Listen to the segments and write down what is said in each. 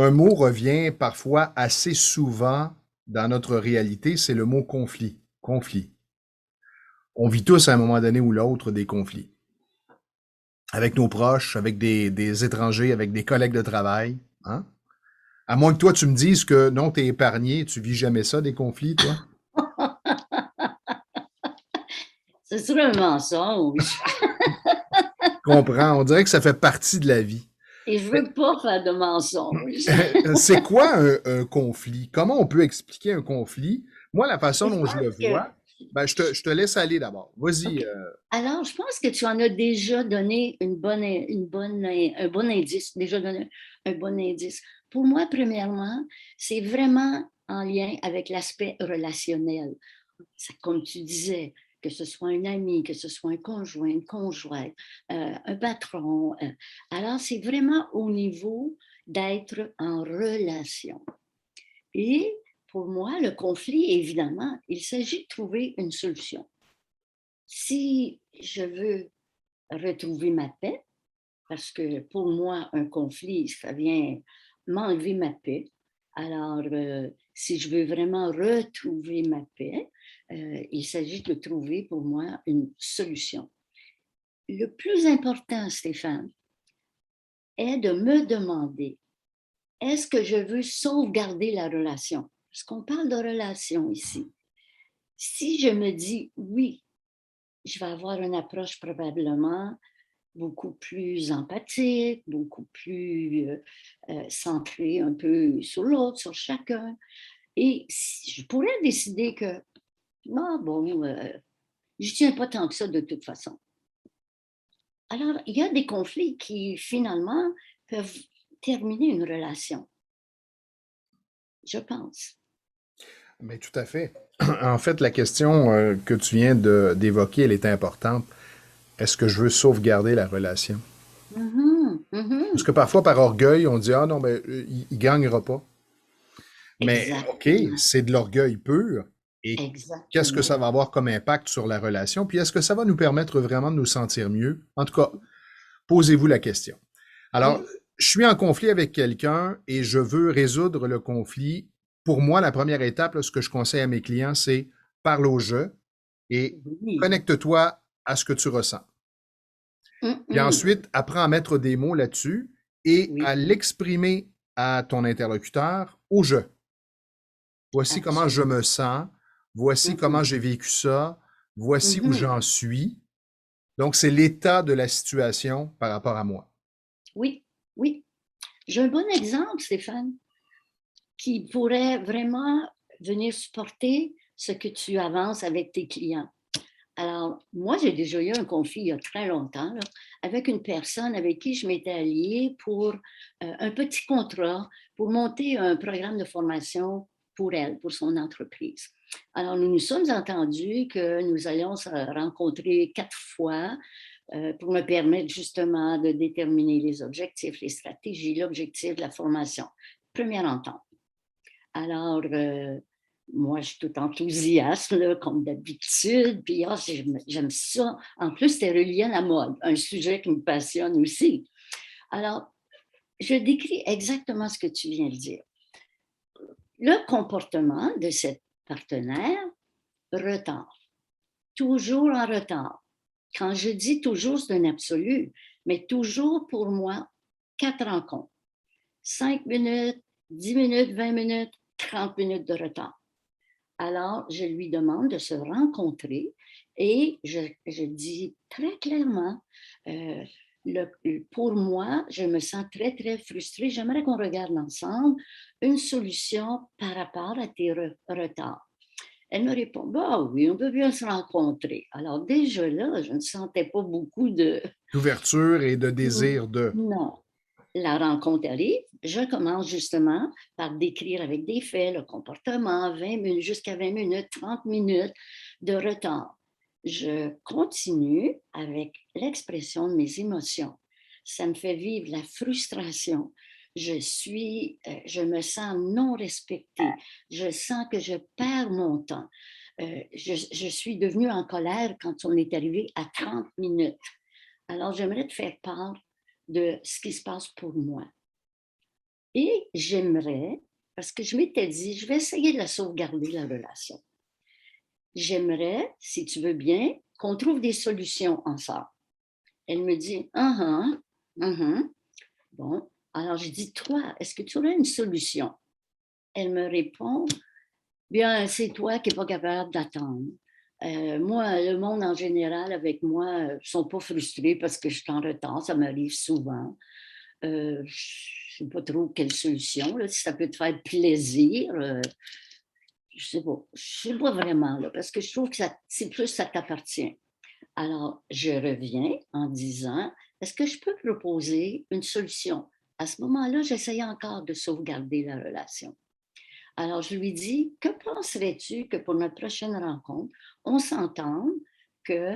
Un mot revient parfois assez souvent dans notre réalité, c'est le mot conflit. Conflit. On vit tous à un moment donné ou l'autre des conflits. Avec nos proches, avec des étrangers, avec des collègues de travail. Hein? À moins que toi, tu me dises que non, t'es épargné, tu vis jamais ça, des conflits, toi. Ce serait un mensonge. Je comprends. On dirait que ça fait partie de la vie. Et je Mais veux pas faire de mensonges. c'est quoi un conflit? Comment on peut expliquer un conflit? Moi, la façon Je dont je le pense que... vois, ben, je te laisse aller d'abord. Vas-y. OK. Alors, je pense que tu en as déjà donné un bon indice, déjà donné un bon indice. Pour moi, premièrement, c'est vraiment en lien avec l'aspect relationnel. Comme tu disais, que ce soit un ami, que ce soit un conjoint, une conjointe, un patron. Alors, c'est vraiment au niveau d'être en relation. Et pour moi, le conflit, évidemment, il s'agit de trouver une solution. Si je veux retrouver ma paix, parce que pour moi, un conflit, ça vient m'enlever ma paix. Alors, si je veux vraiment retrouver ma paix, il s'agit de trouver pour moi une solution. Le plus important, Stéphane, est de me demander, est-ce que je veux sauvegarder la relation? Parce qu'on parle de relation ici. Si je me dis oui, je vais avoir une approche probablement beaucoup plus empathique, beaucoup plus centrée un peu sur l'autre, sur chacun. Et je pourrais décider que, ah, bon, je ne tiens pas tant que ça de toute façon. Alors, il y a des conflits qui, finalement, peuvent terminer une relation, je pense. Mais tout à fait. En fait, la question que tu viens d'évoquer, elle est importante. Est-ce que je veux sauvegarder la relation? Mhm, Parce mhm. que parfois, par orgueil, on dit, ah non, mais il gagnera pas. Mais OK, Exactement, c'est de l'orgueil pur. Et qu'est-ce que exactement. ça va avoir comme impact sur la relation? Puis est-ce que ça va nous permettre vraiment de nous sentir mieux? En tout cas, posez-vous la question. Alors, Oui, je suis en conflit avec quelqu'un et je veux résoudre le conflit. Pour moi, la première étape, là, ce que je conseille à mes clients, c'est parle au jeu et oui. connecte-toi à ce que tu ressens. Puis Mhm. ensuite, apprends à mettre des mots là-dessus et à Oui, l'exprimer à ton interlocuteur au jeu. Voici comment je me absolument. sens, voici comment Mhm, j'ai vécu ça, voici où mhm. j'en suis. Donc, c'est l'état de la situation par rapport à moi. Oui, oui. J'ai un bon exemple, Stéphane, qui pourrait vraiment venir supporter ce que tu avances avec tes clients. Alors, moi, j'ai déjà eu un conflit il y a très longtemps là, avec une personne avec qui je m'étais alliée pour un petit contrat pour monter un programme de formation pour elle, pour son entreprise. Alors, nous nous sommes entendus que nous allions se rencontrer 4 fois pour me permettre justement de déterminer les objectifs, les stratégies, l'objectif de la formation. Première entente. Alors, moi, je suis tout enthousiaste, là, comme d'habitude. Puis, j'aime ça. En plus, c'était relié à la mode, un sujet qui me passionne aussi. Alors, je décris exactement ce que tu viens de dire. Le comportement de cette partenaire, retard. Toujours en retard. Quand je dis toujours, c'est un absolu, mais toujours pour moi, 4 rencontres. 5 minutes, 10 minutes, 20 minutes, 30 minutes de retard. Alors, je lui demande de se rencontrer et je dis très clairement, euh, pour moi, je me sens très, très frustrée. J'aimerais qu'on regarde ensemble une solution par rapport à tes retards. Elle me répond, bah oui, on peut bien se rencontrer. Alors déjà là, je ne sentais pas beaucoup de... D'ouverture et de désir de. Non. La rencontre arrive, je commence justement par décrire avec des faits le comportement, 20 minutes, jusqu'à 20 minutes, 30 minutes de retard. Je continue avec l'expression de mes émotions. Ça me fait vivre la frustration. Je me sens non respectée. Je sens que je perds mon temps. Je suis devenue en colère quand on est arrivé à 30 minutes. Alors, j'aimerais te faire part de ce qui se passe pour moi. Et j'aimerais, parce que je m'étais dit, je vais essayer de la sauvegarder, la relation. J'aimerais, si tu veux bien, qu'on trouve des solutions ensemble. Elle me dit, Bon, alors je dis, toi, est-ce que tu aurais une solution? Elle me répond, bien, c'est toi qui n'es pas capable d'attendre. Moi, le monde en général avec moi ne sont pas frustrés parce que je suis en retard, ça m'arrive souvent. Je ne sais pas trop quelle solution, là, si ça peut te faire plaisir. Je ne sais pas vraiment, là, parce que je trouve que c'est plus ça t'appartient. Alors, je reviens en disant, est-ce que je peux proposer une solution? À ce moment-là, j'essayais encore de sauvegarder la relation. Alors, je lui dis, que penserais-tu que pour notre prochaine rencontre, on s'entende que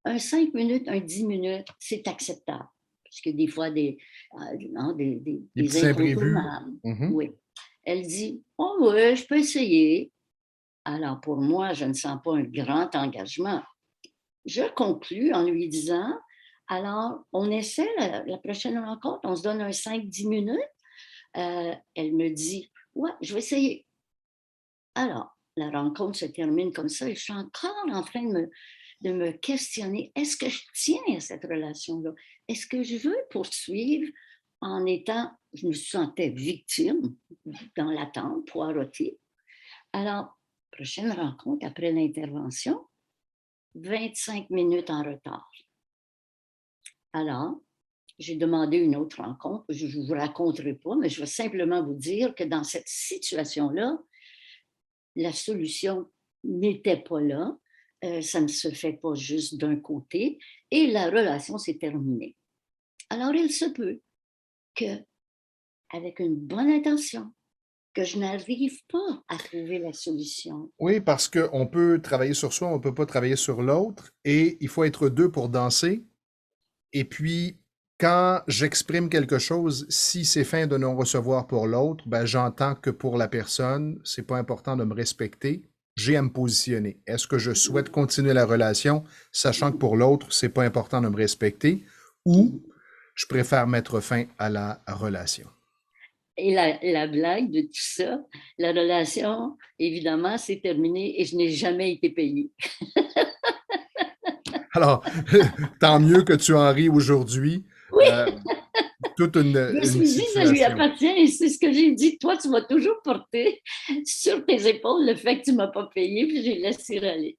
un 5 minutes, un 10 minutes, c'est acceptable? Parce que des fois, Les des petits imprévus. incontournables. Mhm. Oui. Elle dit, oh oui, je peux essayer. Alors, pour moi, je ne sens pas un grand engagement. Je conclus en lui disant, alors, on essaie la prochaine rencontre, on se donne un 5-10 minutes. Elle me dit, ouais, je vais essayer. Alors, la rencontre se termine comme ça et je suis encore en train de me questionner, est-ce que je tiens à cette relation-là? Est-ce que je veux poursuivre en étant, je me sentais victime dans l'attente, poireautée. Alors, prochaine rencontre après l'intervention, 25 minutes en retard. Alors, j'ai demandé une autre rencontre. Je ne vous raconterai pas, mais je vais simplement vous dire que dans cette situation-là, la solution n'était pas là. Ça ne se fait pas juste d'un côté et la relation s'est terminée. Alors, il se peut que, avec une bonne intention, que je n'arrive pas à trouver la solution. Oui, parce qu'on peut travailler sur soi, on ne peut pas travailler sur l'autre, et il faut être deux pour danser. Et puis, quand j'exprime quelque chose, si c'est fin de non-recevoir pour l'autre, ben, j'entends que pour la personne, c'est pas important de me respecter. J'ai à me positionner. Est-ce que je souhaite continuer la relation, sachant que pour l'autre, c'est pas important de me respecter, ou je préfère mettre fin à la relation? Et la blague de tout ça, la relation, évidemment, s'est terminée et je n'ai jamais été payée. Alors, tant mieux que tu en ris aujourd'hui. Oui, Euh, toute je me une suis dit, ça lui situation. appartient et c'est ce que j'ai dit. Toi, tu vas toujours porter sur tes épaules le fait que tu ne m'as pas payé, puis j'ai laissé aller.